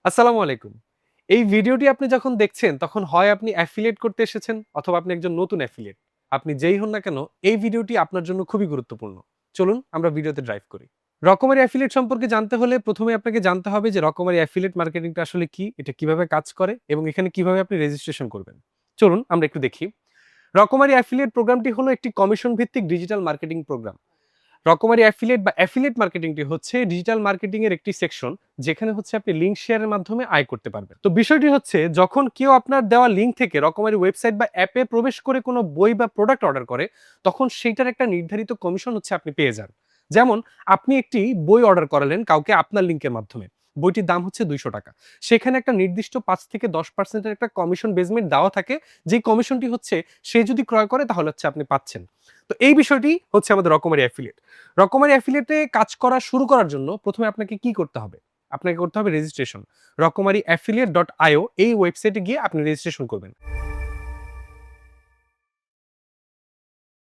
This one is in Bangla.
আসসালামু আলাইকুম। এই ভিডিওটি আপনি যখন দেখছেন তখন হয় আপনি অ্যাফিলিয়েট করতে এসেছেন অথবা আপনি একজন নতুন অ্যাফিলিয়েট। আপনি যেই হন না কেন এই ভিডিওটি আপনার জন্য খুবই গুরুত্বপূর্ণ। চলুন আমরা ভিডিওতে ড্রাইভ করি। রকমারি অ্যাফিলিয়েট সম্পর্কে জানতে হলে ১ম এ আপনাকে জানতে হবে যে রকমারি অ্যাফিলিয়েট মার্কেটিংটা আসলে কি? এটা কিভাবে কাজ করে? এবং এখানে কিভাবে আপনি রেজিস্ট্রেশন করবেন? চলুন আমরা একটু দেখি। রকমারি অ্যাফিলিয়েট প্রোগ্রামটি হলো একটি কমিশন ভিত্তিক ডিজিটাল মার্কেটিং প্রোগ্রাম। রকমারি অ্যাফিলিয়েট বা অ্যাফিলিয়েট মার্কেটিংটি হচ্ছে ডিজিটাল মার্কেটিং এর একটি সেকশন যেখানে হচ্ছে আপনি লিঙ্ক শেয়ারের মাধ্যমে আয় করতে পারবেন। তো বিষয়টি হচ্ছে যখন কেউ আপনার দেওয়া লিঙ্ক থেকে রকমারি ওয়েবসাইট বা অ্যাপে প্রবেশ করে কোনো বই বা প্রোডাক্ট অর্ডার করে তখন সেইটার একটা নির্ধারিত কমিশন হচ্ছে আপনি পেয়ে যান। যেমন আপনি একটি বই অর্ডার করালেন কাউকে আপনার লিঙ্কের মাধ্যমে। বইটির দাম হচ্ছে ৳২০০। সেখানে একটা নির্দিষ্ট ৫ থেকে ১০% এর একটা কমিশন বেসমেন্ট দেওয়া থাকে। যেই কমিশনটি হচ্ছে সে যদি ক্রয় করে তাহলে হচ্ছে আপনি পাচ্ছেন। তো এই বিষয়টি হচ্ছে আমাদের রকমারি অ্যাফিলিয়েট। রকমারি অ্যাফিলিয়েটে কাজ করা শুরু করার জন্য ১ম এ আপনাকে কি করতে হবে? আপনাকে করতে হবে রেজিস্ট্রেশন। রকমারি affiliate.io এই ওয়েবসাইটে গিয়ে আপনি রেজিস্ট্রেশন করবেন।